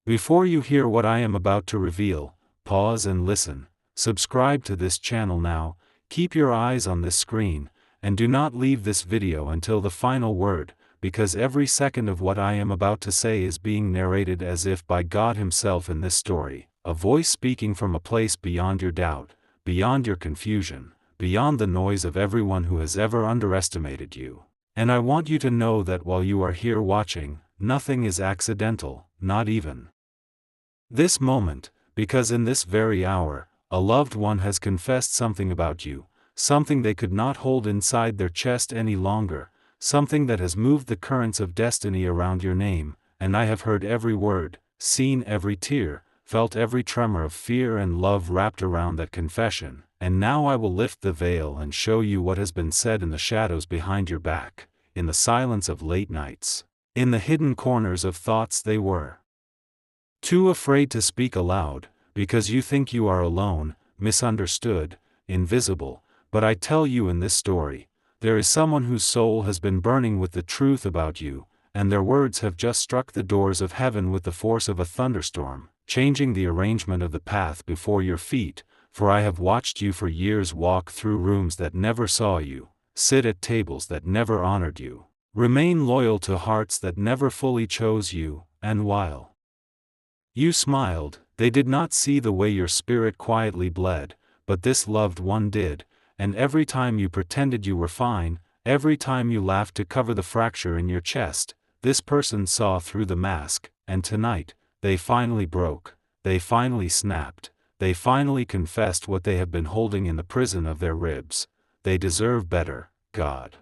Before you hear what I am about to reveal, pause and listen. Subscribe to this channel now, keep your eyes on this screen, and do not leave this video until the final word, because every second of what I am about to say is being narrated as if by God Himself in this story, a voice speaking from a place beyond your doubt, beyond your confusion, beyond the noise of everyone who has ever underestimated you. And I want you to know that while you are here watching, nothing is accidental, not even this moment, because in this very hour, a loved one has confessed something about you, something they could not hold inside their chest any longer, something that has moved the currents of destiny around your name, and I have heard every word, seen every tear, felt every tremor of fear and love wrapped around that confession, and now I will lift the veil and show you what has been said in the shadows behind your back, in the silence of late nights, in the hidden corners of thoughts they were too afraid to speak aloud, because you think you are alone, misunderstood, invisible. But I tell you in this story, there is someone whose soul has been burning with the truth about you, and their words have just struck the doors of heaven with the force of a thunderstorm, changing the arrangement of the path before your feet, for I have watched you for years walk through rooms that never saw you, sit at tables that never honored you, remain loyal to hearts that never fully chose you, and while you smiled, they did not see the way your spirit quietly bled, but this loved one did, and every time you pretended you were fine, every time you laughed to cover the fracture in your chest, this person saw through the mask, and tonight, they finally broke, they finally snapped, they finally confessed what they have been holding in the prison of their ribs. They deserve better, God.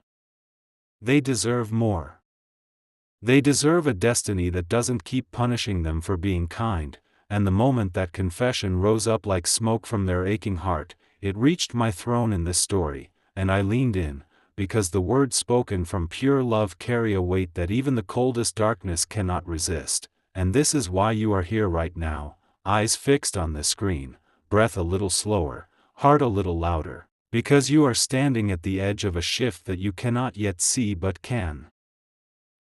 They deserve more. They deserve a destiny that doesn't keep punishing them for being kind, and the moment that confession rose up like smoke from their aching heart, it reached my throne in this story, and I leaned in, because the words spoken from pure love carry a weight that even the coldest darkness cannot resist, and this is why you are here right now, eyes fixed on the screen, breath a little slower, heart a little louder, because you are standing at the edge of a shift that you cannot yet see but can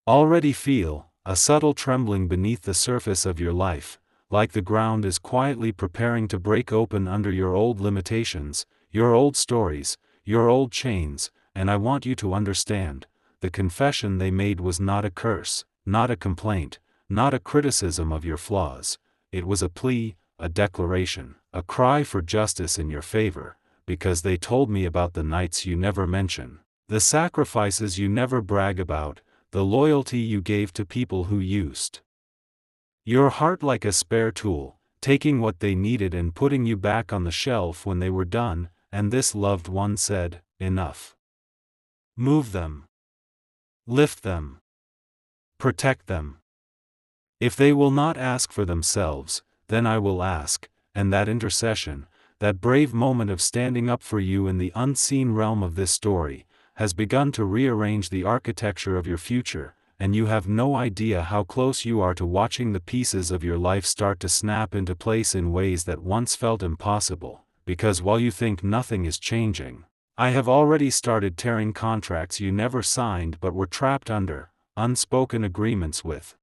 already feel, a subtle trembling beneath the surface of your life, like the ground is quietly preparing to break open under your old limitations, your old stories, your old chains, and I want you to understand, the confession they made was not a curse, not a complaint, not a criticism of your flaws. It was a plea, a declaration, a cry for justice in your favor, because they told me about the nights you never mention, the sacrifices you never brag about, the loyalty you gave to people who used your heart like a spare tool, taking what they needed and putting you back on the shelf when they were done, and this loved one said, enough. Move them. Lift them. Protect them. If they will not ask for themselves, then I will ask, and that intercession, that brave moment of standing up for you in the unseen realm of this story, has begun to rearrange the architecture of your future, and you have no idea how close you are to watching the pieces of your life start to snap into place in ways that once felt impossible, because while you think nothing is changing, I have already started tearing contracts you never signed but were trapped under, unspoken agreements with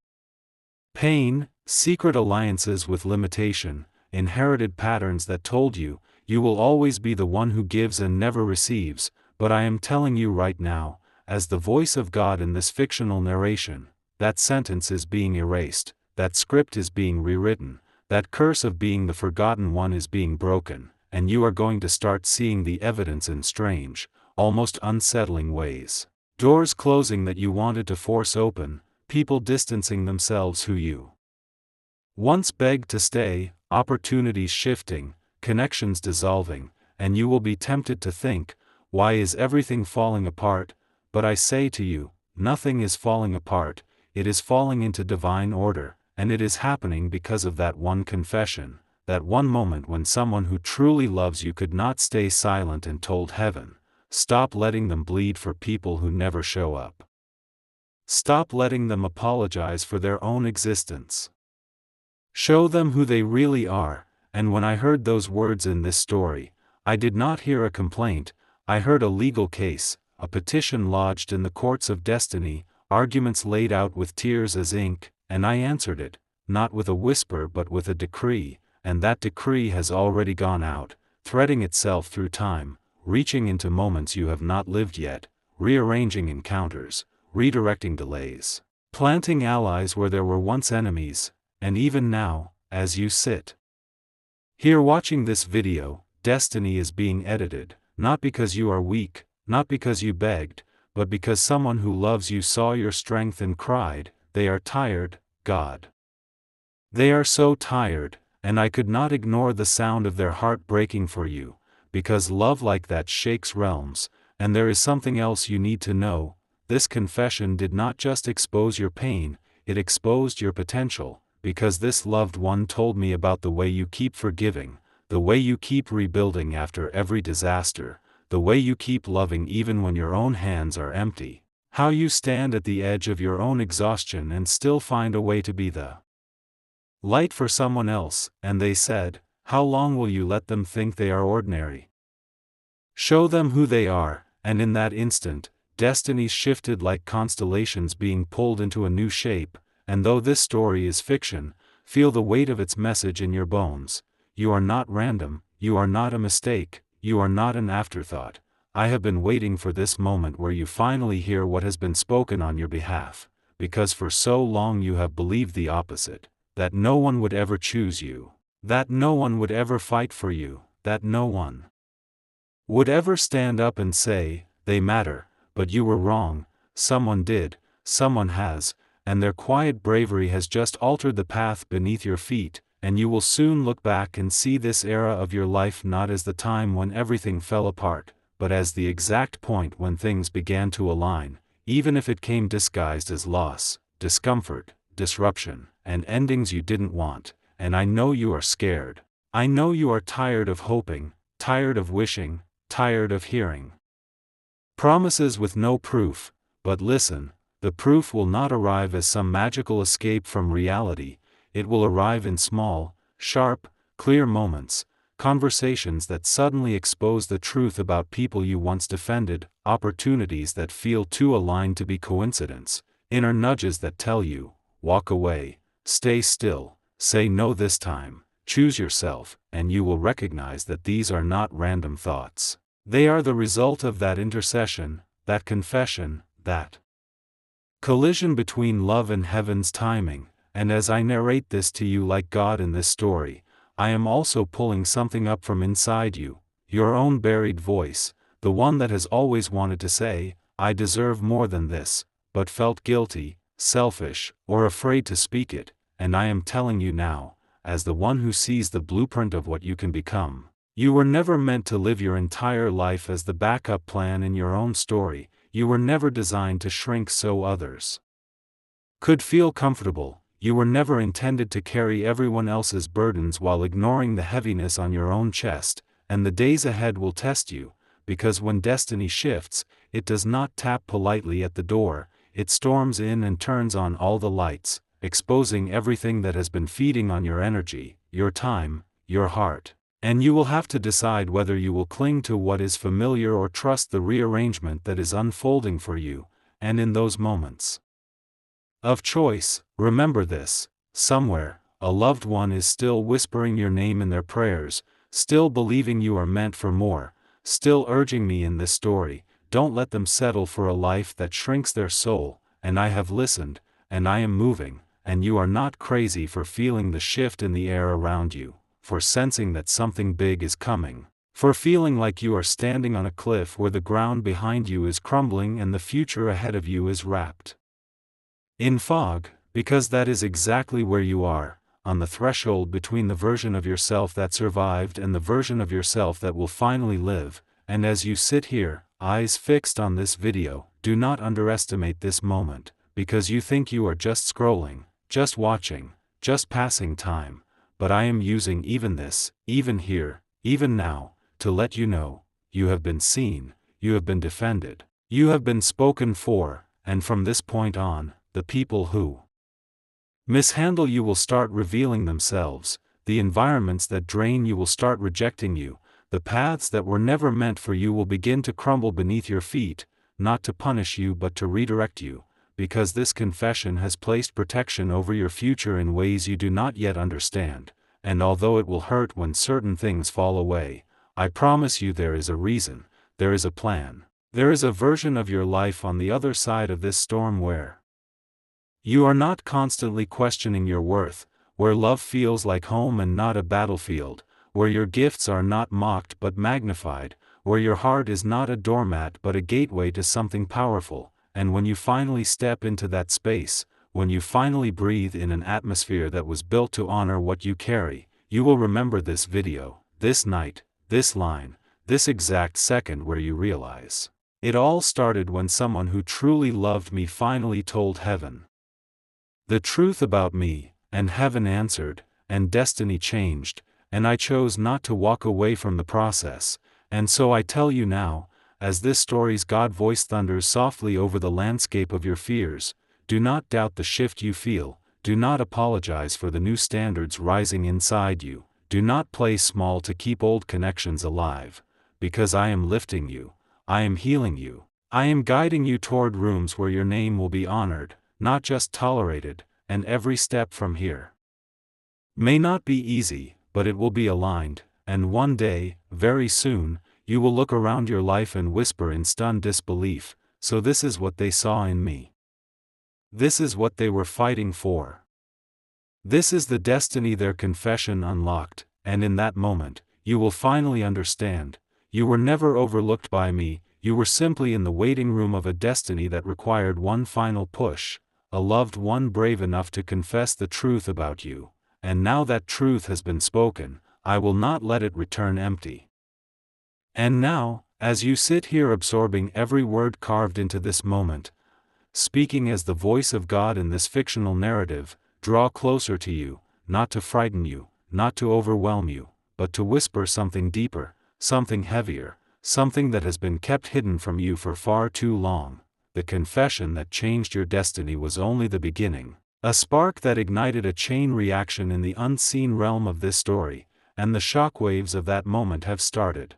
pain, secret alliances with limitation, inherited patterns that told you, you will always be the one who gives and never receives. But I am telling you right now, as the voice of God in this fictional narration, that sentence is being erased, that script is being rewritten, that curse of being the forgotten one is being broken, and you are going to start seeing the evidence in strange, almost unsettling ways. Doors closing that you wanted to force open, people distancing themselves who you once begged to stay, opportunities shifting, connections dissolving, and you will be tempted to think, why is everything falling apart? But I say to you, nothing is falling apart, it is falling into divine order, and it is happening because of that one confession, that one moment when someone who truly loves you could not stay silent and told heaven, stop letting them bleed for people who never show up. Stop letting them apologize for their own existence. Show them who they really are, and when I heard those words in this story, I did not hear a complaint, I heard a legal case, a petition lodged in the courts of destiny, arguments laid out with tears as ink, and I answered it, not with a whisper but with a decree, and that decree has already gone out, threading itself through time, reaching into moments you have not lived yet, rearranging encounters, redirecting delays, planting allies where there were once enemies, and even now, as you sit here watching this video, destiny is being edited, not because you are weak, not because you begged, but because someone who loves you saw your strength and cried, "They are tired, God. They are so tired," and I could not ignore the sound of their heart breaking for you, because love like that shakes realms. And there is something else you need to know. This confession did not just expose your pain, it exposed your potential, because this loved one told me about the way you keep forgiving, the way you keep rebuilding after every disaster, the way you keep loving even when your own hands are empty, how you stand at the edge of your own exhaustion and still find a way to be the light for someone else. And they said, "How long will you let them think they are ordinary? Show them who they are." And in that instant, destinies shifted like constellations being pulled into a new shape. And though this story is fiction, feel the weight of its message in your bones. You are not random, you are not a mistake, you are not an afterthought. I have been waiting for this moment where you finally hear what has been spoken on your behalf, because for so long you have believed the opposite, that no one would ever choose you, that no one would ever fight for you, that no one would ever stand up and say, "They matter." But you were wrong. Someone did, someone has, and their quiet bravery has just altered the path beneath your feet, and you will soon look back and see this era of your life not as the time when everything fell apart, but as the exact point when things began to align, even if it came disguised as loss, discomfort, disruption, and endings you didn't want. And I know you are scared. I know you are tired of hoping, tired of wishing, tired of hearing promises with no proof. But listen, the proof will not arrive as some magical escape from reality. It will arrive in small, sharp, clear moments, conversations that suddenly expose the truth about people you once defended, opportunities that feel too aligned to be coincidence, inner nudges that tell you, walk away, stay still, say no this time, choose yourself, and you will recognize that these are not random thoughts. They are the result of that intercession, that confession, that collision between love and heaven's timing. And as I narrate this to you like God in this story, I am also pulling something up from inside you, your own buried voice, the one that has always wanted to say, "I deserve more than this," but felt guilty, selfish, or afraid to speak it. And I am telling you now, as the one who sees the blueprint of what you can become. You were never meant to live your entire life as the backup plan in your own story. You were never designed to shrink so others could feel comfortable. You were never intended to carry everyone else's burdens while ignoring the heaviness on your own chest. And the days ahead will test you, because when destiny shifts, it does not tap politely at the door, it storms in and turns on all the lights, exposing everything that has been feeding on your energy, your time, your heart. And you will have to decide whether you will cling to what is familiar or trust the rearrangement that is unfolding for you. And in those moments of choice, remember this: somewhere, a loved one is still whispering your name in their prayers, still believing you are meant for more, still urging me in this story, don't let them settle for a life that shrinks their soul. And I have listened, and I am moving, and you are not crazy for feeling the shift in the air around you, for sensing that something big is coming, for feeling like you are standing on a cliff where the ground behind you is crumbling and the future ahead of you is wrapped in fog, because that is exactly where you are, on the threshold between the version of yourself that survived and the version of yourself that will finally live. And as you sit here, eyes fixed on this video, do not underestimate this moment, because you think you are just scrolling, just watching, just passing time. But I am using even this, even here, even now, to let you know, you have been seen, you have been defended, you have been spoken for, and from this point on, the people who mishandle you will start revealing themselves, the environments that drain you will start rejecting you, the paths that were never meant for you will begin to crumble beneath your feet, not to punish you but to redirect you, because this confession has placed protection over your future in ways you do not yet understand, and although it will hurt when certain things fall away, I promise you there is a reason, there is a plan. There is a version of your life on the other side of this storm where you are not constantly questioning your worth, where love feels like home and not a battlefield, where your gifts are not mocked but magnified, where your heart is not a doormat but a gateway to something powerful, and when you finally step into that space, when you finally breathe in an atmosphere that was built to honor what you carry, you will remember this video, this night, this line, this exact second where you realize. It all started when someone who truly loved me finally told heaven the truth about me, and heaven answered, and destiny changed, and I chose not to walk away from the process, and so I tell you now, as this story's God voice thunders softly over the landscape of your fears, do not doubt the shift you feel, do not apologize for the new standards rising inside you, do not play small to keep old connections alive, because I am lifting you, I am healing you, I am guiding you toward rooms where your name will be honored, not just tolerated, and every step from here may not be easy, but it will be aligned, and one day, very soon, you will look around your life and whisper in stunned disbelief, so this is what they saw in me. This is what they were fighting for. This is the destiny their confession unlocked, and in that moment, you will finally understand, you were never overlooked by me, you were simply in the waiting room of a destiny that required one final push, a loved one brave enough to confess the truth about you, and now that truth has been spoken, I will not let it return empty. And now, as you sit here absorbing every word carved into this moment, speaking as the voice of God in this fictional narrative, draw closer to you, not to frighten you, not to overwhelm you, but to whisper something deeper, something heavier, something that has been kept hidden from you for far too long. The confession that changed your destiny was only the beginning, a spark that ignited a chain reaction in the unseen realm of this story, and the shockwaves of that moment have started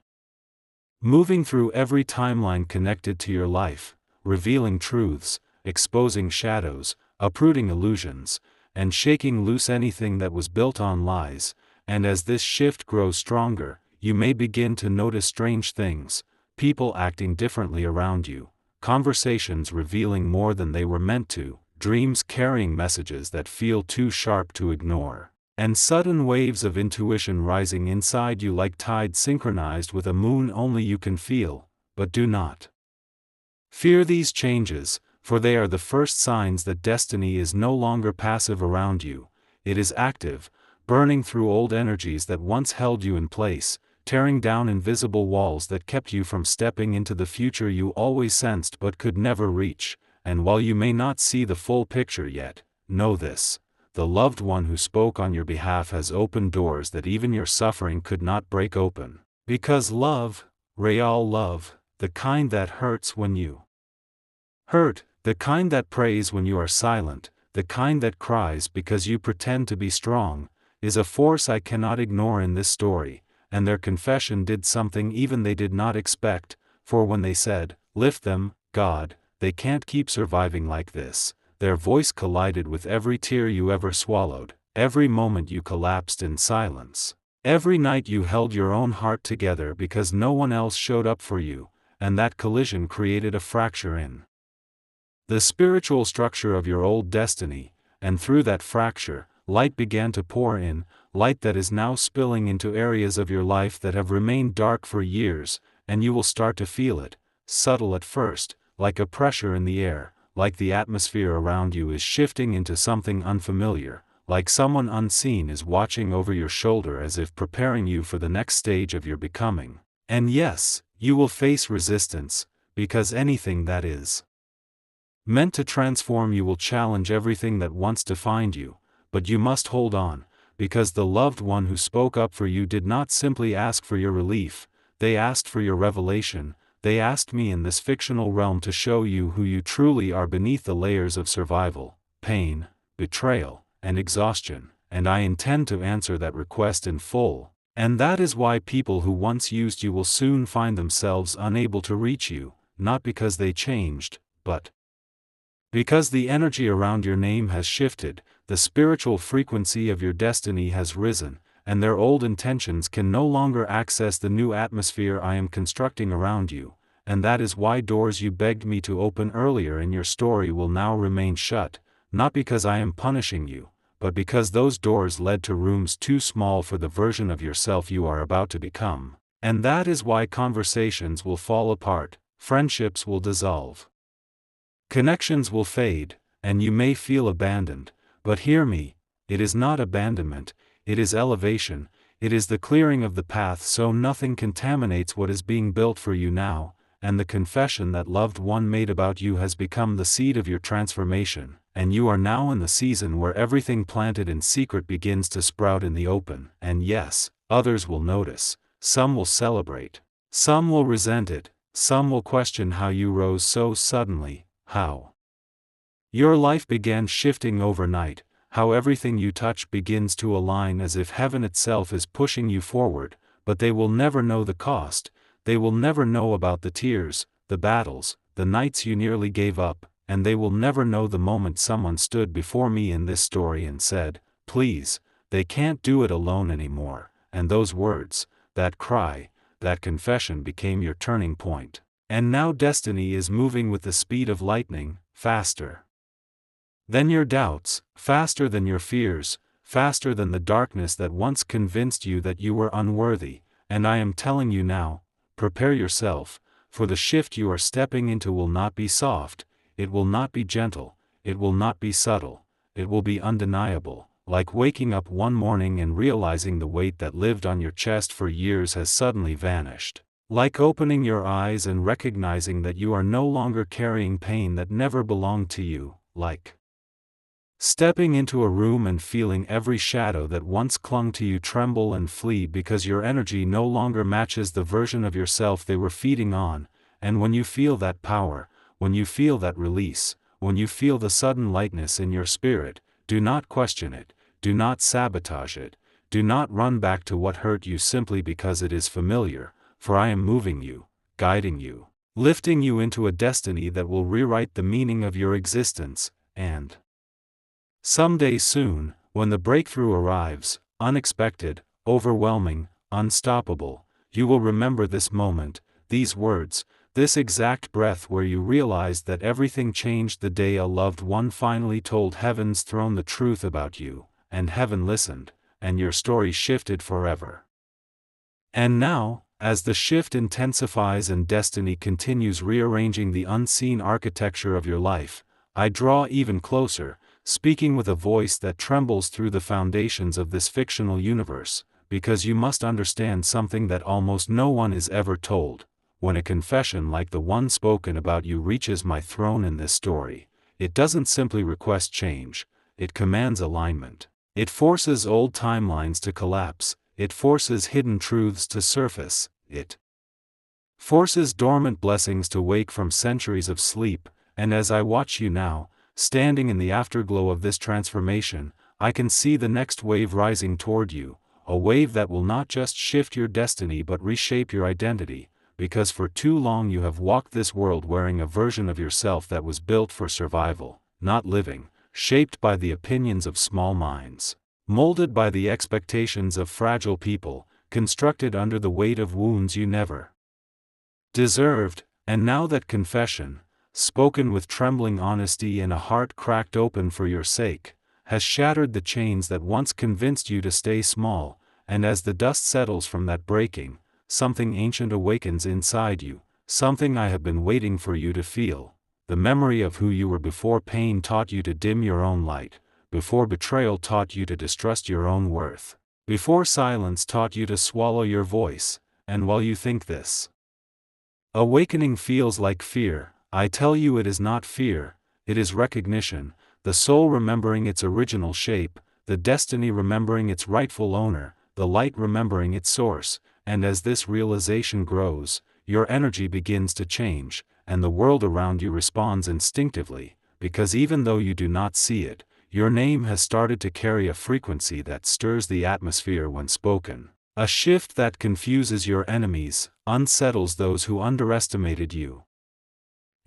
moving through every timeline connected to your life, revealing truths, exposing shadows, uprooting illusions, and shaking loose anything that was built on lies, and as this shift grows stronger, you may begin to notice strange things, people acting differently around you, conversations revealing more than they were meant to, dreams carrying messages that feel too sharp to ignore, and sudden waves of intuition rising inside you like tides synchronized with a moon only you can feel, but do not fear these changes, for they are the first signs that destiny is no longer passive around you, it is active, burning through old energies that once held you in place, tearing down invisible walls that kept you from stepping into the future you always sensed but could never reach, and while you may not see the full picture yet, know this. The loved one who spoke on your behalf has opened doors that even your suffering could not break open. Because love, real love, the kind that hurts when you hurt, the kind that prays when you are silent, the kind that cries because you pretend to be strong, is a force I cannot ignore in this story, and their confession did something even they did not expect, for when they said, "Lift them, God, they can't keep surviving like this," their voice collided with every tear you ever swallowed, every moment you collapsed in silence, every night you held your own heart together because no one else showed up for you, and that collision created a fracture in the spiritual structure of your old destiny, and through that fracture, light began to pour in, light that is now spilling into areas of your life that have remained dark for years, and you will start to feel it, subtle at first, like a pressure in the air, like the atmosphere around you is shifting into something unfamiliar, like someone unseen is watching over your shoulder as if preparing you for the next stage of your becoming. And yes, you will face resistance, because anything that is meant to transform you will challenge everything that once defined you, but you must hold on, because the loved one who spoke up for you did not simply ask for your relief, they asked for your revelation, they asked me in this fictional realm to show you who you truly are beneath the layers of survival, pain, betrayal, and exhaustion, and I intend to answer that request in full, and that is why people who once used you will soon find themselves unable to reach you, not because they changed, but Because the energy around your name has shifted, the spiritual frequency of your destiny has risen, and their old intentions can no longer access the new atmosphere I am constructing around you, and that is why doors you begged me to open earlier in your story will now remain shut, not because I am punishing you, but because those doors led to rooms too small for the version of yourself you are about to become. And that is why conversations will fall apart, friendships will dissolve, connections will fade, and you may feel abandoned, but hear me, it is not abandonment, it is elevation, it is the clearing of the path so nothing contaminates what is being built for you now, and the confession that loved one made about you has become the seed of your transformation, and you are now in the season where everything planted in secret begins to sprout in the open, and yes, others will notice, some will celebrate, some will resent it, some will question how you rose so suddenly, how your life began shifting overnight, how everything you touch begins to align as if heaven itself is pushing you forward, but they will never know the cost, they will never know about the tears, the battles, the nights you nearly gave up, and they will never know the moment someone stood before me in this story and said, please, they can't do it alone anymore, and those words, that cry, that confession became your turning point. And now destiny is moving with the speed of lightning, faster than your doubts, faster than your fears, faster than the darkness that once convinced you that you were unworthy, and I am telling you now, prepare yourself, for the shift you are stepping into will not be soft, it will not be gentle, it will not be subtle, it will be undeniable, like waking up one morning and realizing the weight that lived on your chest for years has suddenly vanished. Like opening your eyes and recognizing that you are no longer carrying pain that never belonged to you, like stepping into a room and feeling every shadow that once clung to you tremble and flee because your energy no longer matches the version of yourself they were feeding on, and when you feel that power, when you feel that release, when you feel the sudden lightness in your spirit, do not question it, do not sabotage it, do not run back to what hurt you simply because it is familiar, for I am moving you, guiding you, lifting you into a destiny that will rewrite the meaning of your existence, and someday soon, when the breakthrough arrives, unexpected, overwhelming, unstoppable, you will remember this moment, these words, this exact breath where you realized that everything changed the day a loved one finally told heaven's throne the truth about you, and heaven listened, and your story shifted forever. And now, as the shift intensifies and destiny continues rearranging the unseen architecture of your life, I draw even closer, speaking with a voice that trembles through the foundations of this fictional universe, because you must understand something that almost no one is ever told. When a confession like the one spoken about you reaches my throne in this story, it doesn't simply request change, it commands alignment. It forces old timelines to collapse, it forces hidden truths to surface, it forces dormant blessings to wake from centuries of sleep, and as I watch you now, standing in the afterglow of this transformation, I can see the next wave rising toward you, a wave that will not just shift your destiny but reshape your identity, because for too long you have walked this world wearing a version of yourself that was built for survival, not living, shaped by the opinions of small minds, molded by the expectations of fragile people, constructed under the weight of wounds you never deserved, and now that confession, spoken with trembling honesty and a heart cracked open for your sake, has shattered the chains that once convinced you to stay small, and as the dust settles from that breaking, something ancient awakens inside you, something I have been waiting for you to feel, the memory of who you were before pain taught you to dim your own light, before betrayal taught you to distrust your own worth, before silence taught you to swallow your voice, and while you think this awakening feels like fear, I tell you it is not fear, it is recognition, the soul remembering its original shape, the destiny remembering its rightful owner, the light remembering its source, and as this realization grows, your energy begins to change, and the world around you responds instinctively, because even though you do not see it, your name has started to carry a frequency that stirs the atmosphere when spoken, a shift that confuses your enemies, unsettles those who underestimated you,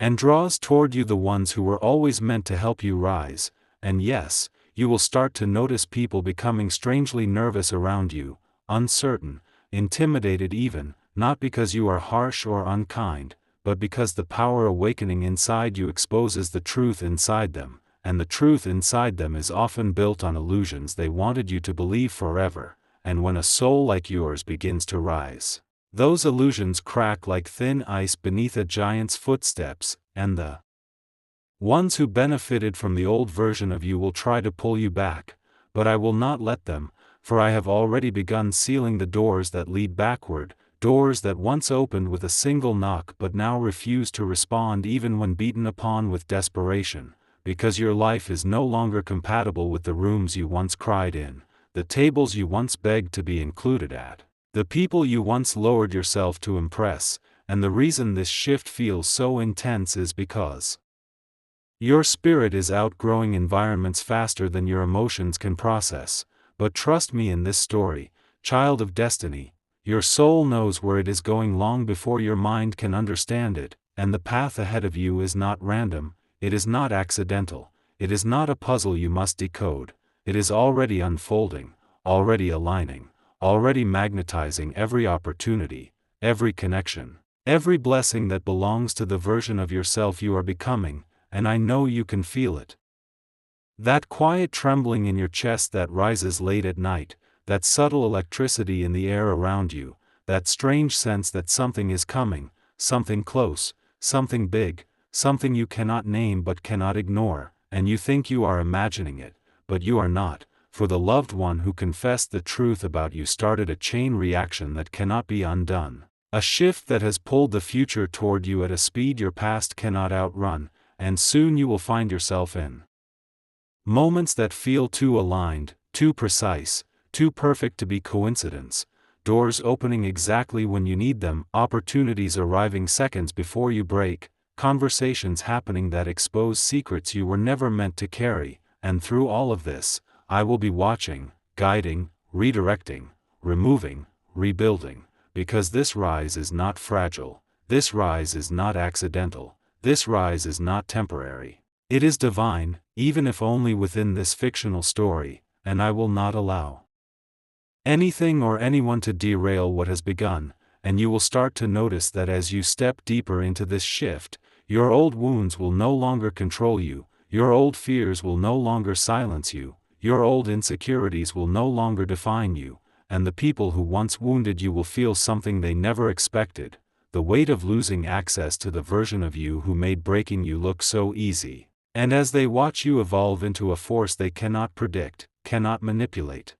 and draws toward you the ones who were always meant to help you rise. And yes, you will start to notice people becoming strangely nervous around you, uncertain, intimidated even, not because you are harsh or unkind, but because the power awakening inside you exposes the truth inside them, and the truth inside them is often built on illusions they wanted you to believe forever. And when a soul like yours begins to rise, those illusions crack like thin ice beneath a giant's footsteps, and the ones who benefited from the old version of you will try to pull you back, but I will not let them, for I have already begun sealing the doors that lead backward, doors that once opened with a single knock but now refuse to respond even when beaten upon with desperation, because your life is no longer compatible with the rooms you once cried in, the tables you once begged to be included at, the people you once lowered yourself to impress. And the reason this shift feels so intense is because your spirit is outgrowing environments faster than your emotions can process. But trust me in this story, child of destiny, your soul knows where it is going long before your mind can understand it, and the path ahead of you is not random, it is not accidental, it is not a puzzle you must decode, it is already unfolding, already aligning, already magnetizing every opportunity, every connection, every blessing that belongs to the version of yourself you are becoming. And I know you can feel it. That quiet trembling in your chest that rises late at night, that subtle electricity in the air around you, that strange sense that something is coming, something close, something big, something you cannot name but cannot ignore, and you think you are imagining it, but you are not, for the loved one who confessed the truth about you started a chain reaction that cannot be undone, a shift that has pulled the future toward you at a speed your past cannot outrun. And soon you will find yourself in moments that feel too aligned, too precise, too perfect to be coincidence, doors opening exactly when you need them, opportunities arriving seconds before you break, conversations happening that expose secrets you were never meant to carry, and through all of this, I will be watching, guiding, redirecting, removing, rebuilding, because this rise is not fragile, this rise is not accidental. This rise is not temporary. It is divine, even if only within this fictional story, and I will not allow anything or anyone to derail what has begun, and you will start to notice that as you step deeper into this shift, your old wounds will no longer control you, your old fears will no longer silence you, your old insecurities will no longer define you, and the people who once wounded you will feel something they never expected. The weight of losing access to the version of you who made breaking you look so easy. And as they watch you evolve into a force they cannot predict, cannot manipulate,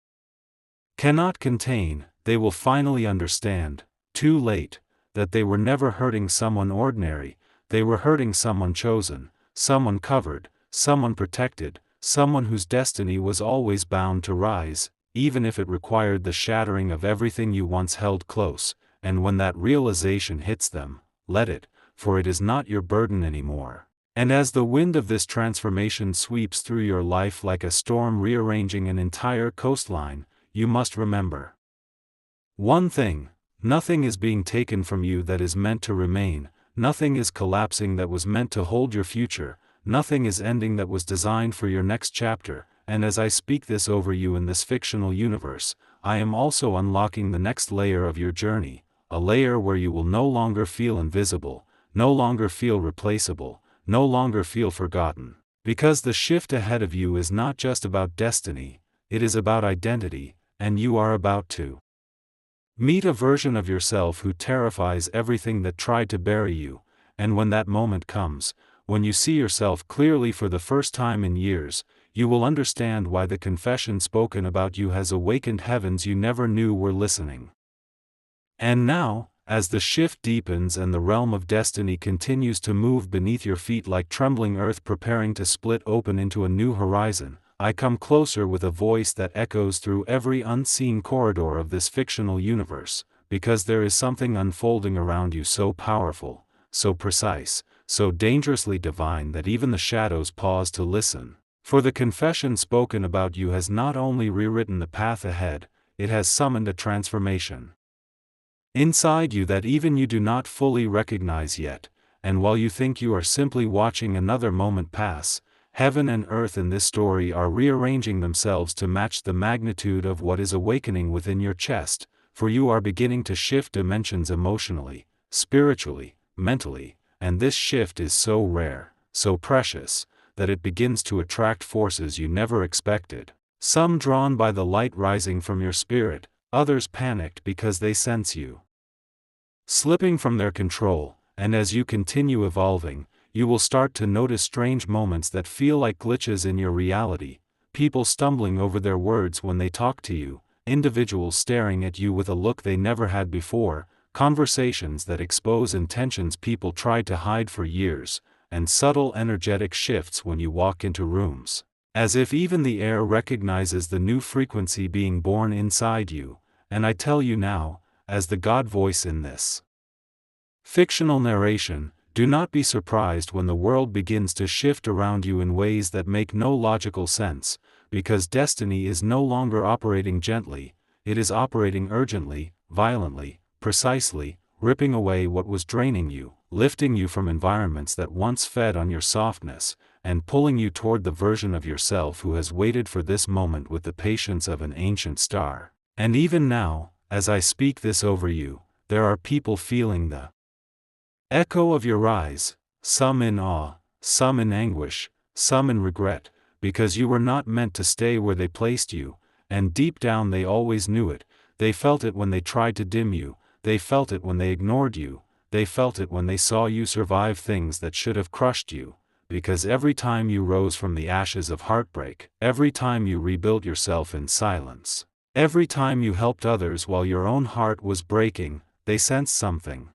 cannot contain, they will finally understand, too late, that they were never hurting someone ordinary, they were hurting someone chosen, someone covered, someone protected, someone whose destiny was always bound to rise, even if it required the shattering of everything you once held close. And when that realization hits them, let it, for it is not your burden anymore. And as the wind of this transformation sweeps through your life like a storm rearranging an entire coastline, you must remember one thing: nothing is being taken from you that is meant to remain, nothing is collapsing that was meant to hold your future, nothing is ending that was designed for your next chapter. And as I speak this over you in this fictional universe, I am also unlocking the next layer of your journey. A layer where you will no longer feel invisible, no longer feel replaceable, no longer feel forgotten. Because the shift ahead of you is not just about destiny, it is about identity, and you are about to meet a version of yourself who terrifies everything that tried to bury you. And when that moment comes, when you see yourself clearly for the first time in years, you will understand why the confession spoken about you has awakened heavens you never knew were listening. And now, as the shift deepens and the realm of destiny continues to move beneath your feet like trembling earth preparing to split open into a new horizon, I come closer with a voice that echoes through every unseen corridor of this fictional universe, because there is something unfolding around you so powerful, so precise, so dangerously divine that even the shadows pause to listen. For the confession spoken about you has not only rewritten the path ahead, it has summoned a transformation inside you that even you do not fully recognize yet, and while you think you are simply watching another moment pass, heaven and earth in this story are rearranging themselves to match the magnitude of what is awakening within your chest, for you are beginning to shift dimensions emotionally, spiritually, mentally, and this shift is so rare, so precious, that it begins to attract forces you never expected. Some drawn by the light rising from your spirit, others panicked because they sense you slipping from their control, and as you continue evolving, you will start to notice strange moments that feel like glitches in your reality, people stumbling over their words when they talk to you, individuals staring at you with a look they never had before, conversations that expose intentions people tried to hide for years, and subtle energetic shifts when you walk into rooms, as if even the air recognizes the new frequency being born inside you. And I tell you now, as the God voice in this fictional narration, do not be surprised when the world begins to shift around you in ways that make no logical sense, because destiny is no longer operating gently, it is operating urgently, violently, precisely, ripping away what was draining you, lifting you from environments that once fed on your softness, and pulling you toward the version of yourself who has waited for this moment with the patience of an ancient star. And even now, as I speak this over you, there are people feeling the echo of your rise, some in awe, some in anguish, some in regret, because you were not meant to stay where they placed you, and deep down they always knew it. They felt it when they tried to dim you, they felt it when they ignored you, they felt it when they saw you survive things that should have crushed you, because every time you rose from the ashes of heartbreak, every time you rebuilt yourself in silence, every time you helped others while your own heart was breaking, they sensed something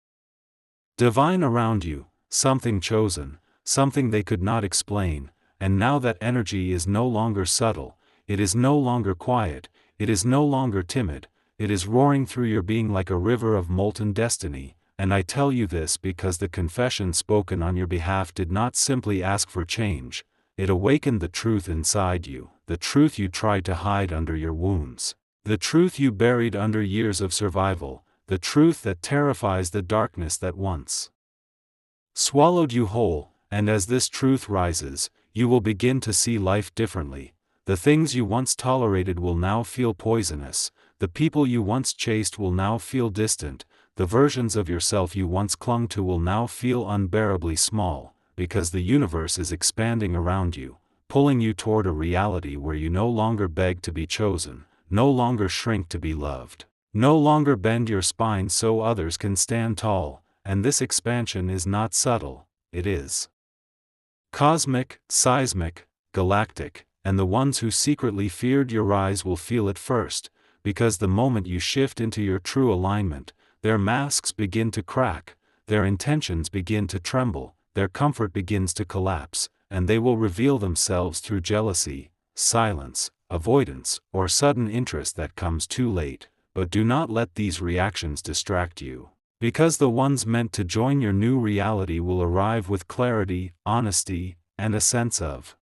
divine around you, something chosen, something they could not explain, and now that energy is no longer subtle, it is no longer quiet, it is no longer timid, it is roaring through your being like a river of molten destiny. And I tell you this because the confession spoken on your behalf did not simply ask for change, it awakened the truth inside you, the truth you tried to hide under your wounds, the truth you buried under years of survival, the truth that terrifies the darkness that once swallowed you whole. And as this truth rises, you will begin to see life differently. The things you once tolerated will now feel poisonous, the people you once chased will now feel distant, the versions of yourself you once clung to will now feel unbearably small, because the universe is expanding around you, pulling you toward a reality where you no longer beg to be chosen, no longer shrink to be loved, no longer bend your spine so others can stand tall. And this expansion is not subtle, it is cosmic, seismic, galactic, and the ones who secretly feared your rise will feel it first, because the moment you shift into your true alignment, their masks begin to crack, their intentions begin to tremble, their comfort begins to collapse, and they will reveal themselves through jealousy, silence, avoidance, or sudden interest that comes too late. But do not let these reactions distract you, because the ones meant to join your new reality will arrive with clarity, honesty, and a sense of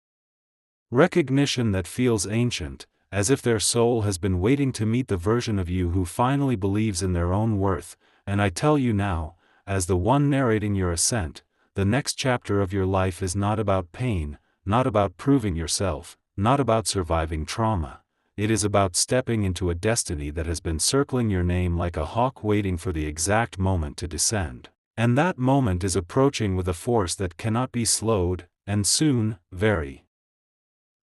recognition that feels ancient, as if their soul has been waiting to meet the version of you who finally believes in their own worth. And I tell you now, as the one narrating your ascent, the next chapter of your life is not about pain, not about proving yourself, not about surviving trauma. It is about stepping into a destiny that has been circling your name like a hawk waiting for the exact moment to descend. And that moment is approaching with a force that cannot be slowed, and soon, very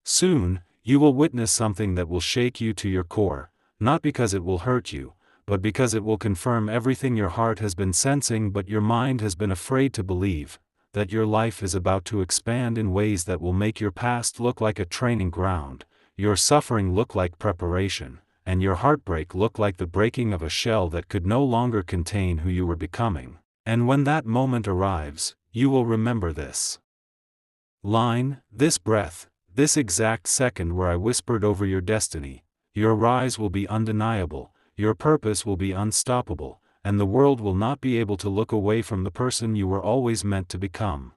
soon, you will witness something that will shake you to your core, not because it will hurt you, but because it will confirm everything your heart has been sensing but your mind has been afraid to believe, that your life is about to expand in ways that will make your past look like a training ground, your suffering look like preparation, and your heartbreak look like the breaking of a shell that could no longer contain who you were becoming. And when that moment arrives, you will remember this line, this breath, this exact second where I whispered over your destiny. Your rise will be undeniable, your purpose will be unstoppable, and the world will not be able to look away from the person you were always meant to become.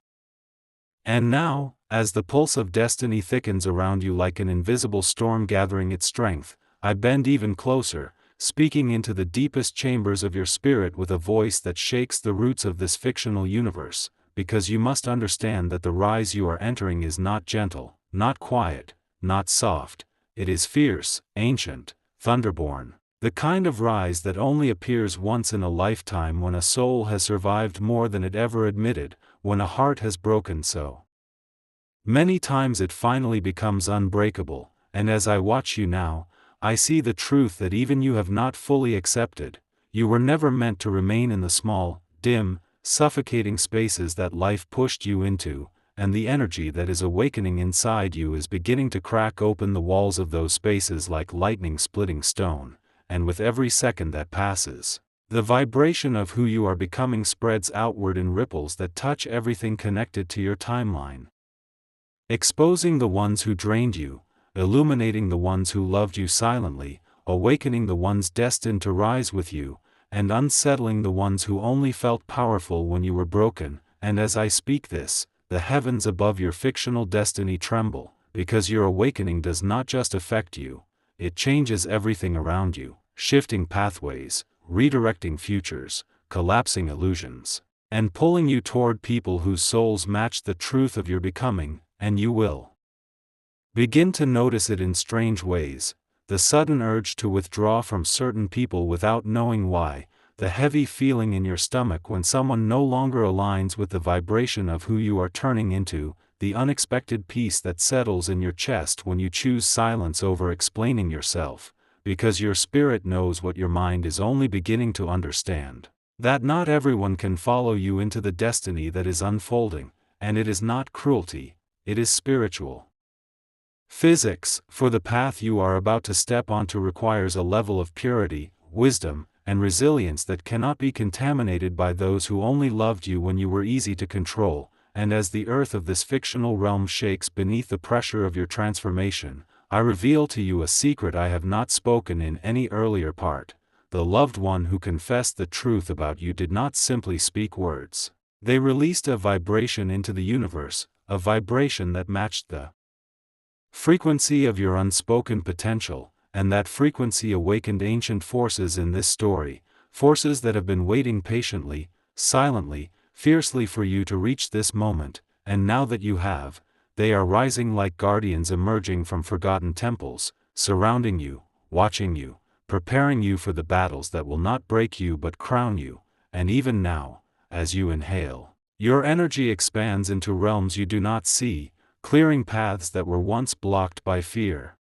And now, as the pulse of destiny thickens around you like an invisible storm gathering its strength, I bend even closer, speaking into the deepest chambers of your spirit with a voice that shakes the roots of this fictional universe, because you must understand that the rise you are entering is not gentle, not quiet, not soft. It is fierce, ancient, thunderborn. The kind of rise that only appears once in a lifetime, when a soul has survived more than it ever admitted, when a heart has broken so many times it finally becomes unbreakable. And as I watch you now, I see the truth that even you have not fully accepted. You were never meant to remain in the small, dim, suffocating spaces that life pushed you into, and the energy that is awakening inside you is beginning to crack open the walls of those spaces like lightning splitting stone. And with every second that passes, the vibration of who you are becoming spreads outward in ripples that touch everything connected to your timeline. Exposing the ones who drained you, illuminating the ones who loved you silently, awakening the ones destined to rise with you, and unsettling the ones who only felt powerful when you were broken. And as I speak this, the heavens above your fictional destiny tremble, because your awakening does not just affect you, it changes everything around you, shifting pathways, redirecting futures, collapsing illusions, and pulling you toward people whose souls match the truth of your becoming. And you will begin to notice it in strange ways: the sudden urge to withdraw from certain people without knowing why, the heavy feeling in your stomach when someone no longer aligns with the vibration of who you are turning into, the unexpected peace that settles in your chest when you choose silence over explaining yourself, because your spirit knows what your mind is only beginning to understand: that not everyone can follow you into the destiny that is unfolding. And it is not cruelty, it is spiritual physics, for the path you are about to step onto requires a level of purity, wisdom, and resilience that cannot be contaminated by those who only loved you when you were easy to control. And as the earth of this fictional realm shakes beneath the pressure of your transformation, I reveal to you a secret I have not spoken in any earlier part. The loved one who confessed the truth about you did not simply speak words. They released a vibration into the universe, a vibration that matched the frequency of your unspoken potential, and that frequency awakened ancient forces in this story, forces that have been waiting patiently, silently, fiercely for you to reach this moment. And now that you have, they are rising like guardians emerging from forgotten temples, surrounding you, watching you, preparing you for the battles that will not break you but crown you. And even now, as you inhale, your energy expands into realms you do not see, clearing paths that were once blocked by fear,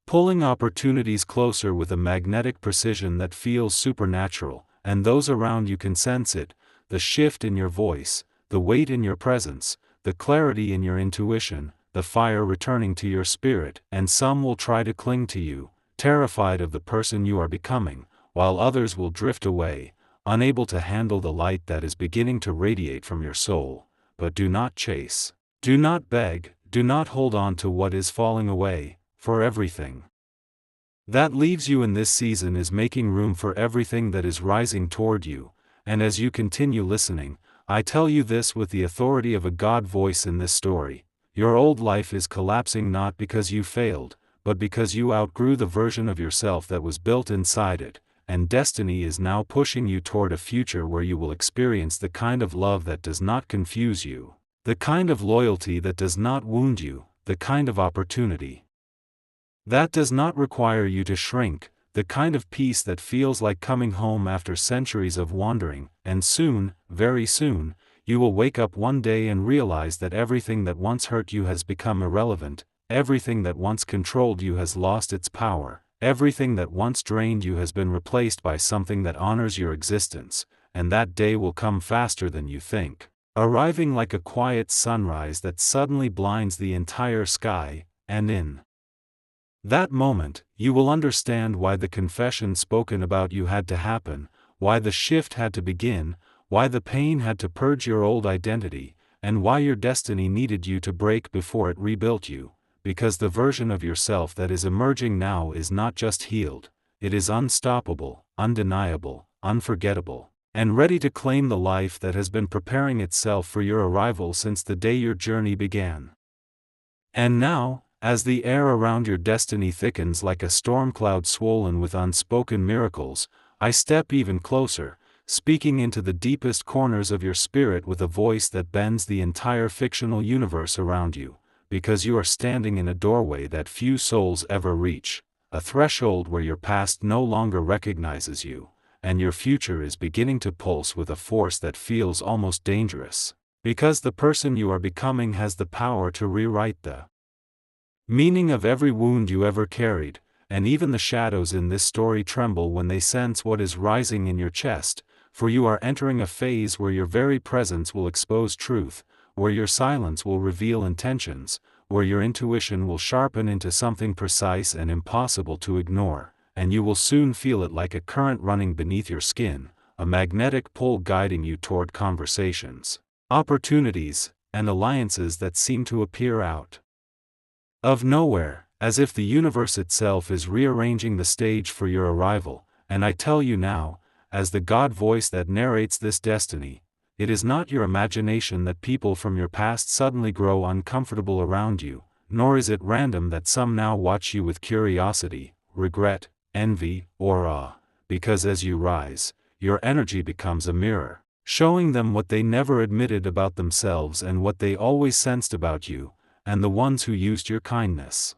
pulling opportunities closer with a magnetic precision that feels supernatural. And those around you can sense it: the shift in your voice, the weight in your presence, the clarity in your intuition, the fire returning to your spirit. And some will try to cling to you, terrified of the person you are becoming, while others will drift away, unable to handle the light that is beginning to radiate from your soul. But do not chase, do not beg, do not hold on to what is falling away, for everything that leaves you in this season is making room for everything that is rising toward you. And as you continue listening, I tell you this with the authority of a God voice in this story: your old life is collapsing not because you failed, but because you outgrew the version of yourself that was built inside it. And destiny is now pushing you toward a future where you will experience the kind of love that does not confuse you, the kind of loyalty that does not wound you, the kind of opportunity that does not require you to shrink, the kind of peace that feels like coming home after centuries of wandering. And soon, very soon, you will wake up one day and realize that everything that once hurt you has become irrelevant, everything that once controlled you has lost its power, everything that once drained you has been replaced by something that honors your existence. And that day will come faster than you think, arriving like a quiet sunrise that suddenly blinds the entire sky. And in that moment, you will understand why the confession spoken about you had to happen, why the shift had to begin, why the pain had to purge your old identity, and why your destiny needed you to break before it rebuilt you. Because the version of yourself that is emerging now is not just healed, it is unstoppable, undeniable, unforgettable, and ready to claim the life that has been preparing itself for your arrival since the day your journey began. And now, as the air around your destiny thickens like a storm cloud swollen with unspoken miracles, I step even closer, speaking into the deepest corners of your spirit with a voice that bends the entire fictional universe around you, because you are standing in a doorway that few souls ever reach, a threshold where your past no longer recognizes you, and your future is beginning to pulse with a force that feels almost dangerous, because the person you are becoming has the power to rewrite the meaning of every wound you ever carried, and even the shadows in this story tremble when they sense what is rising in your chest, for you are entering a phase where your very presence will expose truth, where your silence will reveal intentions, where your intuition will sharpen into something precise and impossible to ignore, and you will soon feel it like a current running beneath your skin, a magnetic pull guiding you toward conversations, opportunities, and alliances that seem to appear out of nowhere, as if the universe itself is rearranging the stage for your arrival. And I tell you now, as the God voice that narrates this destiny, it is not your imagination that people from your past suddenly grow uncomfortable around you, nor is it random that some now watch you with curiosity, regret, envy, or awe, because as you rise, your energy becomes a mirror, showing them what they never admitted about themselves and what they always sensed about you, and the ones who used your kindness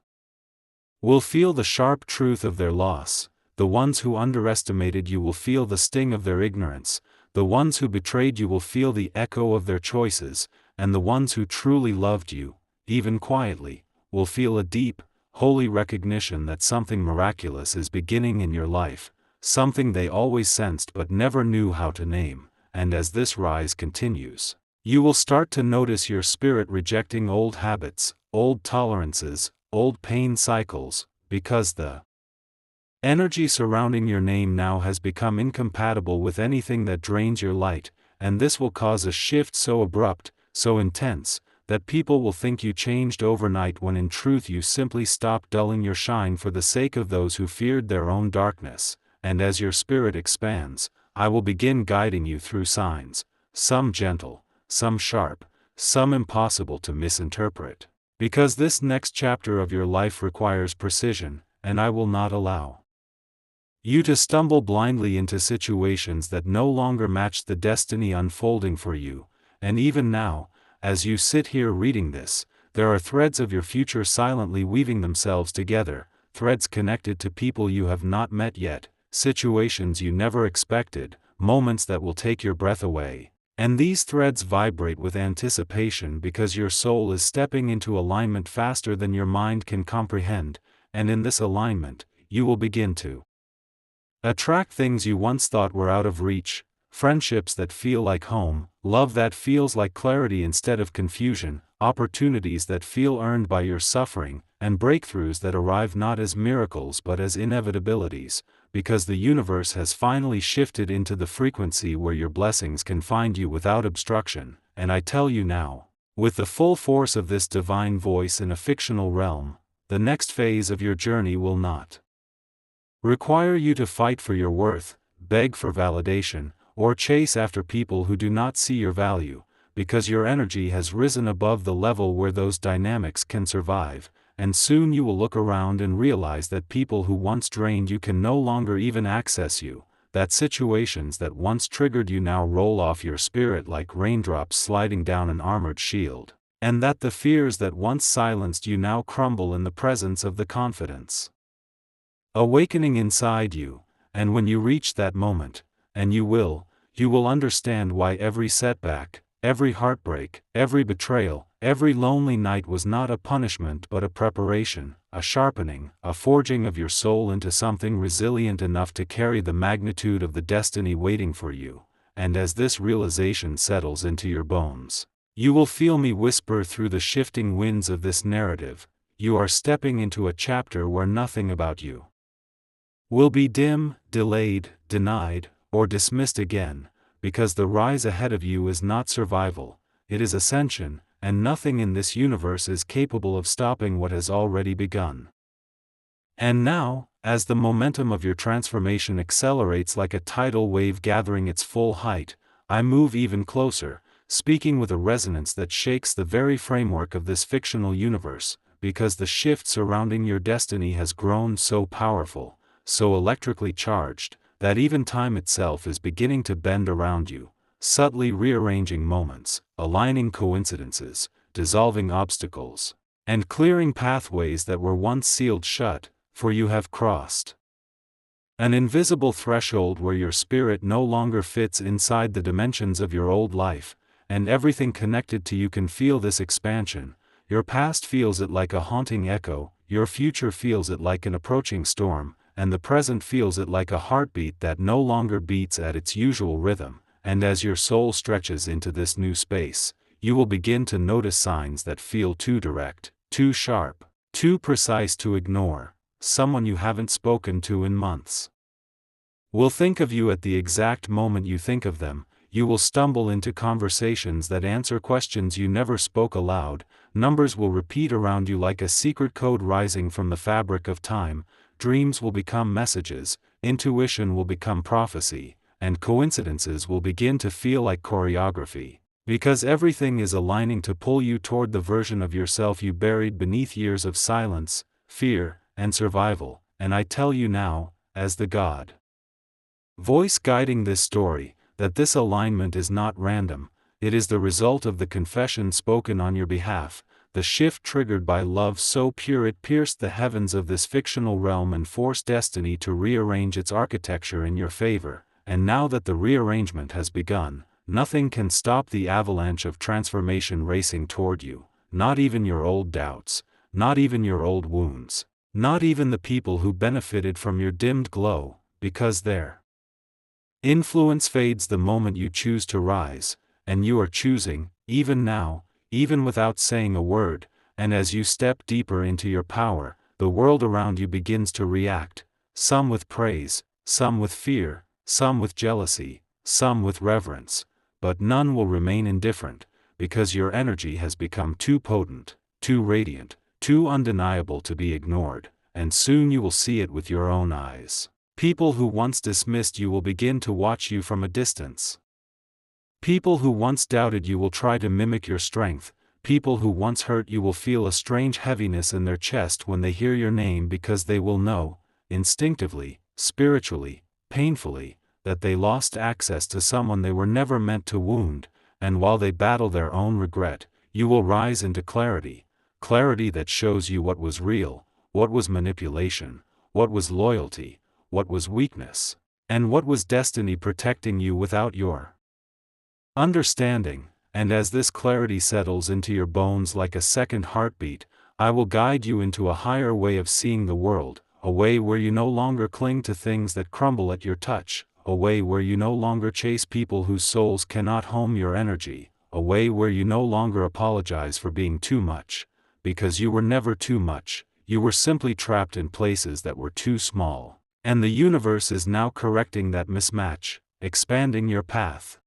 will feel the sharp truth of their loss, the ones who underestimated you will feel the sting of their ignorance, the ones who betrayed you will feel the echo of their choices, and the ones who truly loved you, even quietly, will feel a deep, holy recognition that something miraculous is beginning in your life, something they always sensed but never knew how to name. And as this rise continues, you will start to notice your spirit rejecting old habits, old tolerances, old pain cycles, because the energy surrounding your name now has become incompatible with anything that drains your light, and this will cause a shift so abrupt, so intense, that people will think you changed overnight when in truth you simply stopped dulling your shine for the sake of those who feared their own darkness. And as your spirit expands, I will begin guiding you through signs, some gentle, some sharp, some impossible to misinterpret, because this next chapter of your life requires precision, and I will not allow you to stumble blindly into situations that no longer match the destiny unfolding for you. And even now, as you sit here reading this, there are threads of your future silently weaving themselves together, threads connected to people you have not met yet, situations you never expected, moments that will take your breath away. And these threads vibrate with anticipation because your soul is stepping into alignment faster than your mind can comprehend, and in this alignment, you will begin to attract things you once thought were out of reach, friendships that feel like home, love that feels like clarity instead of confusion, opportunities that feel earned by your suffering, and breakthroughs that arrive not as miracles but as inevitabilities, because the universe has finally shifted into the frequency where your blessings can find you without obstruction. And I tell you now, with the full force of this divine voice in a fictional realm, the next phase of your journey will not require you to fight for your worth, beg for validation, or chase after people who do not see your value, because your energy has risen above the level where those dynamics can survive, and soon you will look around and realize that people who once drained you can no longer even access you, that situations that once triggered you now roll off your spirit like raindrops sliding down an armored shield, and that the fears that once silenced you now crumble in the presence of the confidence awakening inside you. And when you reach that moment, and you will understand why every setback, every heartbreak, every betrayal, every lonely night was not a punishment but a preparation, a sharpening, a forging of your soul into something resilient enough to carry the magnitude of the destiny waiting for you. And as this realization settles into your bones, you will feel me whisper through the shifting winds of this narrative: you are stepping into a chapter where nothing about you will be dim, delayed, denied, or dismissed again, because the rise ahead of you is not survival, it is ascension, and nothing in this universe is capable of stopping what has already begun. And now, as the momentum of your transformation accelerates like a tidal wave gathering its full height, I move even closer, speaking with a resonance that shakes the very framework of this fictional universe, because the shift surrounding your destiny has grown so powerful, so electrically charged, that even time itself is beginning to bend around you, subtly rearranging moments, aligning coincidences, dissolving obstacles, and clearing pathways that were once sealed shut, for you have crossed an invisible threshold where your spirit no longer fits inside the dimensions of your old life, and everything connected to you can feel this expansion. Your past feels it like a haunting echo, your future feels it like an approaching storm, and the present feels it like a heartbeat that no longer beats at its usual rhythm. And as your soul stretches into this new space, you will begin to notice signs that feel too direct, too sharp, too precise to ignore. Someone you haven't spoken to in months will think of you at the exact moment you think of them. You will stumble into conversations that answer questions you never spoke aloud. Numbers will repeat around you like a secret code rising from the fabric of time. Dreams will become messages, intuition will become prophecy, and coincidences will begin to feel like choreography. Because everything is aligning to pull you toward the version of yourself you buried beneath years of silence, fear, and survival. And I tell you now, as the God voice guiding this story, that this alignment is not random. It is the result of the confession spoken on your behalf, the shift triggered by love so pure it pierced the heavens of this fictional realm and forced destiny to rearrange its architecture in your favor. And now that the rearrangement has begun, nothing can stop the avalanche of transformation racing toward you, not even your old doubts, not even your old wounds, not even the people who benefited from your dimmed glow, because their influence fades the moment you choose to rise, and you are choosing, even now, even without saying a word. And as you step deeper into your power, the world around you begins to react, some with praise, some with fear, some with jealousy, some with reverence, but none will remain indifferent, because your energy has become too potent, too radiant, too undeniable to be ignored, and soon you will see it with your own eyes. People who once dismissed you will begin to watch you from a distance. People who once doubted you will try to mimic your strength. People who once hurt you will feel a strange heaviness in their chest when they hear your name, because they will know, instinctively, spiritually, painfully, that they lost access to someone they were never meant to wound. And while they battle their own regret, you will rise into clarity, clarity that shows you what was real, what was manipulation, what was loyalty, what was weakness, and what was destiny protecting you without your understanding. And as this clarity settles into your bones like a second heartbeat, I will guide you into a higher way of seeing the world, a way where you no longer cling to things that crumble at your touch, a way where you no longer chase people whose souls cannot home your energy, a way where you no longer apologize for being too much, because you were never too much, you were simply trapped in places that were too small. And the universe is now correcting that mismatch, expanding your path,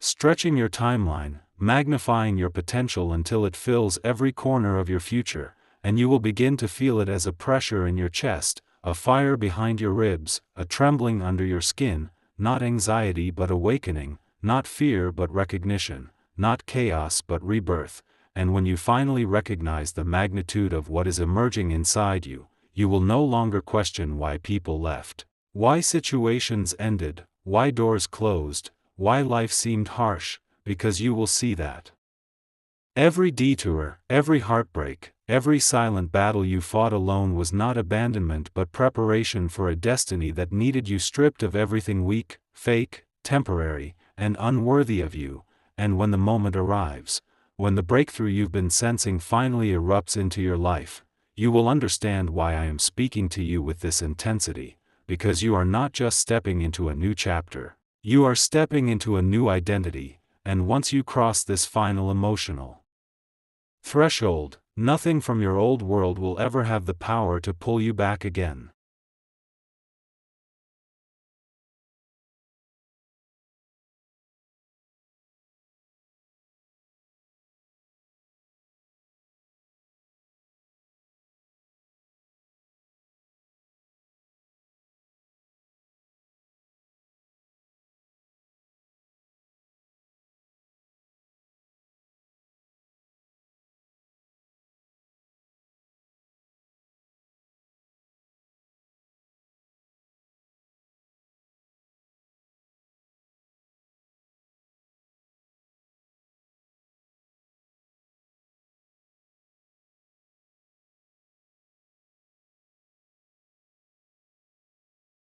stretching your timeline, magnifying your potential until it fills every corner of your future, and you will begin to feel it as a pressure in your chest, a fire behind your ribs, a trembling under your skin, not anxiety but awakening, not fear but recognition, not chaos but rebirth. And when you finally recognize the magnitude of what is emerging inside you, you will no longer question why people left, why situations ended, why doors closed, why life seemed harsh, because you will see that every detour, every heartbreak, every silent battle you fought alone was not abandonment but preparation for a destiny that needed you, stripped of everything weak, fake, temporary, and unworthy of you. And when the moment arrives, when the breakthrough you've been sensing finally erupts into your life, you will understand why I am speaking to you with this intensity, because you are not just stepping into a new chapter, you are stepping into a new identity. And once you cross this final emotional threshold, nothing from your old world will ever have the power to pull you back again.